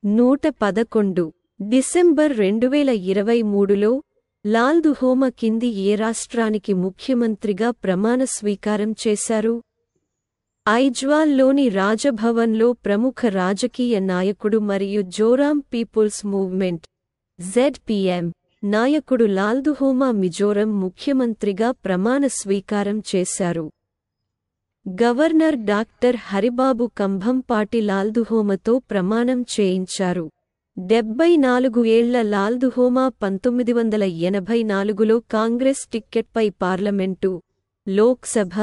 111 December 2023లో Lal దుహోమా కింది ఏ రాష్ట్రానికి ముఖ్యమంత్రిగా ప్రమాణ స్వీకారం చేశారు? ఐజ్వాల్లోని రాజభవన్లో ప్రముఖ రాజకీయ నాయకుడు మరియు జోరామ్ పీపుల్స్ మూవ్మెంట్ (ZPM) నాయకుడు లాల్ దుహోమా మిజోరం ముఖ్యమంత్రిగా ప్రమాణ స్వీకారం చేశారు. గవర్నర్ డాక్టర్ హరిబాబు కంభంపాటి లాల్ దుహోమాతో ప్రమాణం చేయించారు. 74 ఏళ్ల లాల్ దుహోమా 1984లో కాంగ్రెస్ టిక్కెట్పై పార్లమెంటు, లోక్సభ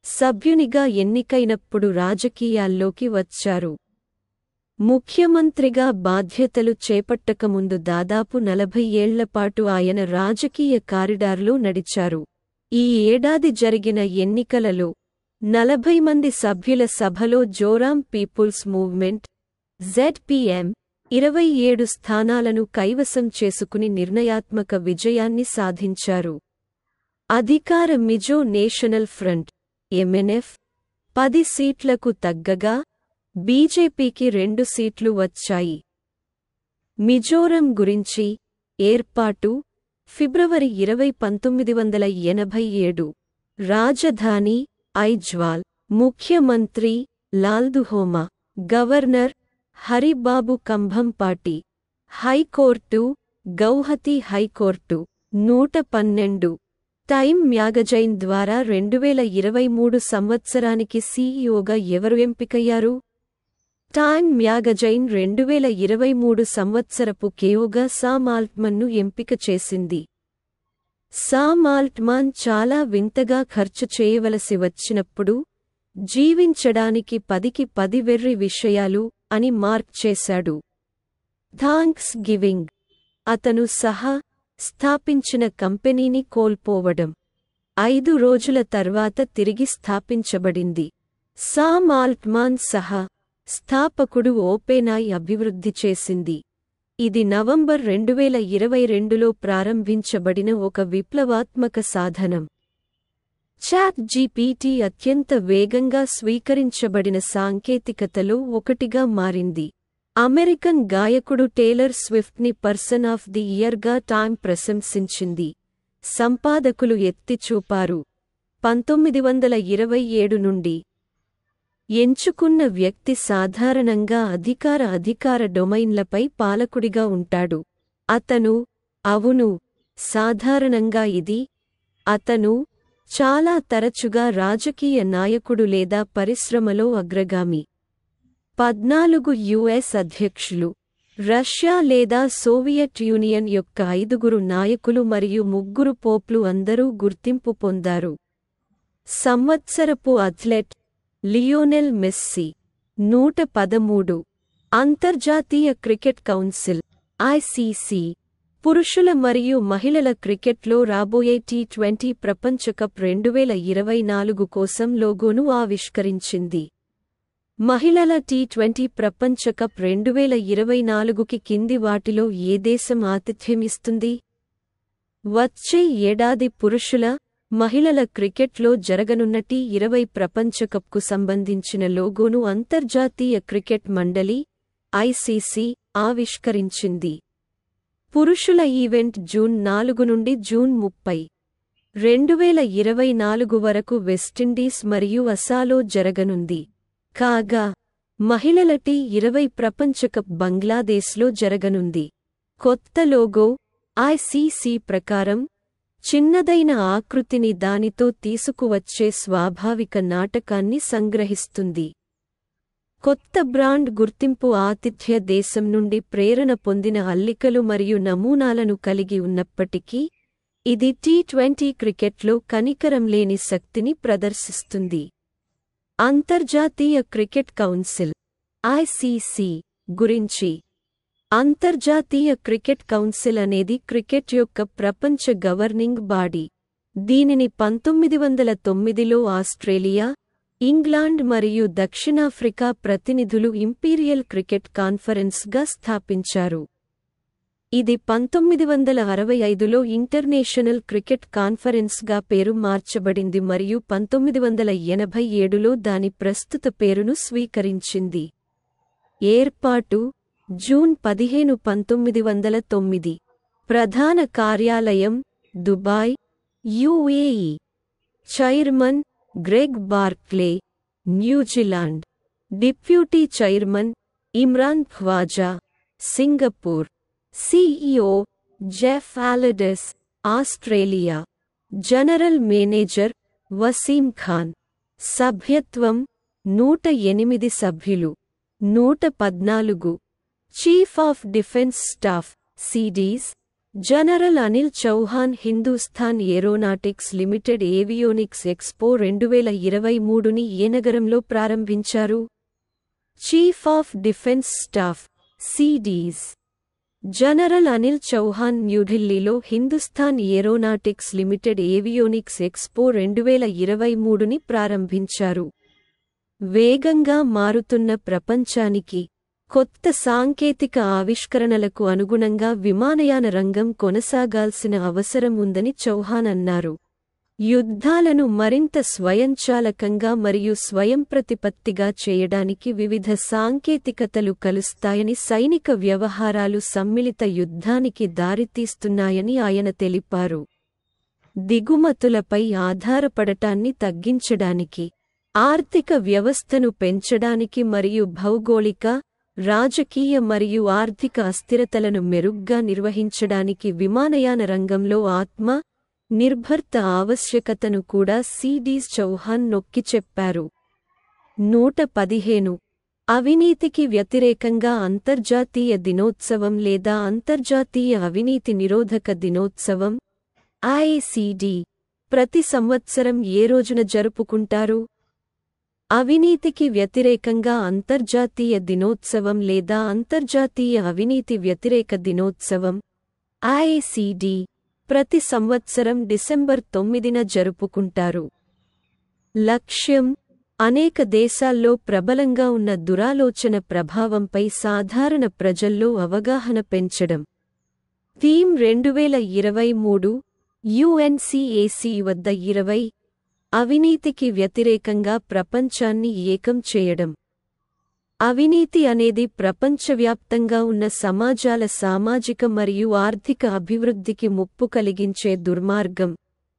సభ్యునిగా ఎన్నికైనప్పుడు రాజకీయాల్లోకి వచ్చారు. ముఖ్యమంత్రిగా బాధ్యతలు చేపట్టకముందు దాదాపు 40 ఏళ్లపాటు ఆయన రాజకీయ కారిడార్లో నడిచారు. ఈ ఏడాది జరిగిన ఎన్నికలలో 40 మంది సభ్యుల సభలో జోరామ్ పీపుల్స్ మూవ్మెంట్ (ZPM) 27 స్థానాలను కైవసం చేసుకుని నిర్ణయాత్మక విజయాన్ని సాధించారు. అధికార మిజో నేషనల్ ఫ్రంట్ (MNF) 10 సీట్లకు తగ్గగా బీజేపీకి 2 సీట్లు వచ్చాయి. మిజోరం గురించి ఏర్పాటు ఫిబ్రవరి 20, 1987. రాజధాని ఐజ్వాల్. ముఖ్యమంత్రి Lal Duhoma. Governor Haribabu Kambhampati. High court Guwahati high court. 112 Time magazine ద్వారా 2023 సంవత్సరానికి సీఈఓగా ఎవరు ఎంపికయ్యారు? టైమ్ మ్యాగజైన్ 2023 సంవత్సరపు కేఓగా సామ్ ఆల్ట్మన్ను ఎంపిక చేసింది. సామ్ ఆల్ట్మాన్ చాలా వింతగా ఖర్చు చేయవలసి వచ్చినప్పుడు జీవించడానికి 10కి 10 వెర్రి విషయాలు అని మార్క్ చేశాడు. Thanks giving. అతను స్థాపించిన కంపెనీని కోల్పోవడం. 5 రోజుల తర్వాత తిరిగి స్థాపించబడింది. సామ్ ఆల్ట్మాన్ స్థాపకుడు ఓపెన్ఐ అభివృద్ధి చేసింది. ఇది నవంబర్ 2022లో ప్రారంభించబడిన ఒక విప్లవాత్మక సాధనం. చాట్ జీపీటీ అత్యంత వేగంగా స్వీకరించబడిన సాంకేతికతలో ఒకటిగా మారింది. అమెరికన్ గాయకుడు టేలర్ స్విఫ్ట్ని పర్సన్ ఆఫ్ ది ఇయర్గా టైమ్ ప్రశంసించింది. సంపాదకులు ఎత్తి చూపారు. 1927 నుండి ఎంచుకున్న వ్యక్తి సాధారణంగా అధికార డొమైన్లపై పాలకుడిగా ఉంటాడు. అవును, సాధారణంగా ఇది. అతను చాలా తరచుగా రాజకీయ నాయకుడు లేదా పరిశ్రమలో అగ్రగామి. 14 యుఎస్ అధ్యక్షులు, రష్యా లేదా సోవియట్ యూనియన్ యొక్క 5 నాయకులు మరియు 3 పోప్లు అందరూ గుర్తింపు పొందారు. సంవత్సరపు అథ్లెట్ లియోనెల్ మెస్సీ. 113 అంతర్జాతీయ క్రికెట్ కౌన్సిల్ (ICC) పురుషుల మరియు మహిళల క్రికెట్లో రాబోయే T20 ప్రపంచ కప్ 2024 కోసం లోగోను ఆవిష్కరించింది. మహిళల T20 ప్రపంచ కప్ 2024కి కింది వాటిలో ఏ దేశం ఆతిథ్యమిస్తుంది? వచ్చే ఏడాది పురుషుల, మహిళల క్రికెట్లో జరగనున్న T20 ప్రపంచకప్కు సంబంధించిన లోగోను అంతర్జాతీయ క్రికెట్ మండలి (ICC) ఆవిష్కరించింది. పురుషుల ఈవెంట్ జూన్ 4 నుండి జూన్ 30, 2024 వరకు వెస్టిండీస్ మరియు అసాలో జరగనుంది. కాగా మహిళల T20 ప్రపంచకప్ బంగ్లాదేశ్లో జరగనుంది. కొత్త లోగో ICC ప్రకారం చిన్నదైన ఆకృతిని దానితో తీసుకువచ్చే స్వాభావిక నాటకాన్ని సంగ్రహిస్తుంది. కొత్త బ్రాండ్ గుర్తింపు ఆతిథ్య దేశం నుండి ప్రేరణ పొందిన అల్లికలు మరియు నమూనాలను కలిగి ఉన్నప్పటికీ, ఇది T20 క్రికెట్లో కనికరంలేని శక్తిని ప్రదర్శిస్తుంది. అంతర్జాతీయ క్రికెట్ కౌన్సిల్ (ICC) గురించి. అంతర్జాతీయ క్రికెట్ కౌన్సిల్ అనేది క్రికెట్ యొక్క ప్రపంచ గవర్నింగ్ బాడీ. దీనిని 1909లో ఆస్ట్రేలియా, ఇంగ్లాండ్ మరియు దక్షిణాఫ్రికా ప్రతినిధులు ఇంపీరియల్ క్రికెట్ కాన్ఫరెన్స్గా స్థాపించారు. ఇది 1965లో ఇంటర్నేషనల్ క్రికెట్ కాన్ఫరెన్స్గా పేరు మార్చబడింది మరియు 1987లో దాని ప్రస్తుత పేరును స్వీకరించింది. ఏర్పాటు జూన్ 15, 1909. ప్రధాన కార్యాలయం Dubai, UAE. Chairman Greg Barclay, New Zealand. Deputy chairman Imran Khawaja, Singapore. CEO Jeff Allardice, Australia. General manager Wasim Khan. సభ్యత్వం 108 సభ్యులు. 114. Chief of defence staff CDS general Anil Chauhan. Hindustan Aeronautics Limited Avionics Expo 2023ని ఏ నగరంలో ప్రారంభించారు? Chief of defence staff CDS general Anil Chauhan న్యూఢిల్లీలో Hindustan Aeronautics Limited Avionics Expo 2023ని ప్రారంభించారు. వేగంగా మారుతున్న ప్రపంచానికి కొత్త సాంకేతిక ఆవిష్కరణలకు అనుగుణంగా విమానయాన రంగం కొనసాగాల్సిన అవసరం ఉందని చౌహాన్ అన్నారు. యుద్ధాలను మరింత స్వయంచాలకంగా మరియు స్వయంప్రతిపత్తిగా చేయడానికి వివిధ సాంకేతికతలు కలుస్తాయని, సైనిక వ్యవహారాలు సమ్మిళిత యుద్ధానికి దారితీస్తున్నాయని ఆయన తెలిపారు. దిగుమతులపై ఆధారపడటాన్ని తగ్గించడానికి, ఆర్థిక వ్యవస్థను పెంచడానికి మరియు భౌగోళిక, రాజకీయ మరియు ఆర్థిక అస్థిరతలను మెరుగ్గా నిర్వహించడానికి విమానయాన రంగంలో ఆత్మ నిర్భర్త ఆవశ్యకతను కూడా సిడీస్ చౌహాన్ నొక్కి చెప్పారు. 115. అవినీతికి వ్యతిరేకంగా అంతర్జాతీయ దినోత్సవం లేదా అంతర్జాతీయ అవినీతి నిరోధక దినోత్సవం ఐసిడి ప్రతి సంవత్సరం ఏ రోజున జరుపుకుంటారు? అవినీతికి వ్యతిరేకంగా అంతర్జాతీయ దినోత్సవం లేదా అంతర్జాతీయ అవినీతి వ్యతిరేక దినోత్సవం ఐసిడి ప్రతి సంవత్సరం డిసెంబర్ 9న జరుపుకుంటారు. లక్ష్యం అనేక దేశాల్లో ప్రబలంగా ఉన్న దురాలోచన ప్రభావంపై సాధారణ ప్రజల్లో అవగాహన పెంచడం. థీమ్ 2023 యుఎన్సిఏసి వద్ద 20 అవినీతికి వ్యతిరేకంగా ప్రపంచాన్ని ఏకం చేయడం. అవినీతి అనేది ప్రపంచవ్యాప్తంగా ఉన్న సమాజాల సామాజిక మరియు ఆర్థిక అభివృద్ధికి ముప్పు కలిగించే దుర్మార్గం.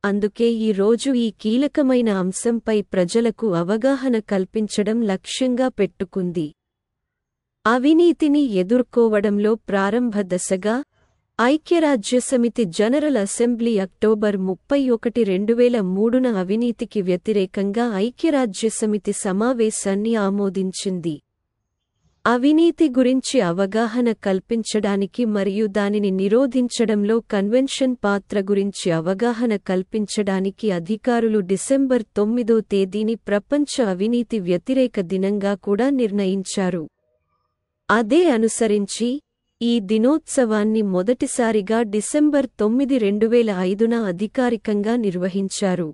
అందుకే ఈ రోజు ఈ కీలకమైన అంశంపై ప్రజలకు అవగాహన కల్పించడం లక్ష్యంగా పెట్టుకుంది. అవినీతిని ఎదుర్కోవడంలో ప్రారంభ దశగా ఐక్యరాజ్యసమితి జనరల్ అసెంబ్లీ అక్టోబర్ 31, 2003న అవినీతికి వ్యతిరేకంగా ఐక్యరాజ్యసమితి సమావేశాన్ని ఆమోదించింది. అవినీతి గురించి అవగాహన కల్పించడానికి మరియు దానిని నిరోధించడంలో కన్వెన్షన్ పాత్ర గురించి అవగాహన కల్పించడానికి అధికారులు డిసెంబర్ 9వ తేదీని ప్రపంచ అవినీతి వ్యతిరేక దినంగా కూడా నిర్ణయించారు. అదే అనుసరించి ఈ దినోత్సవాన్ని మొదటిసారిగా డిసెంబర్ 9, 2005న అధికారికంగా నిర్వహించారు.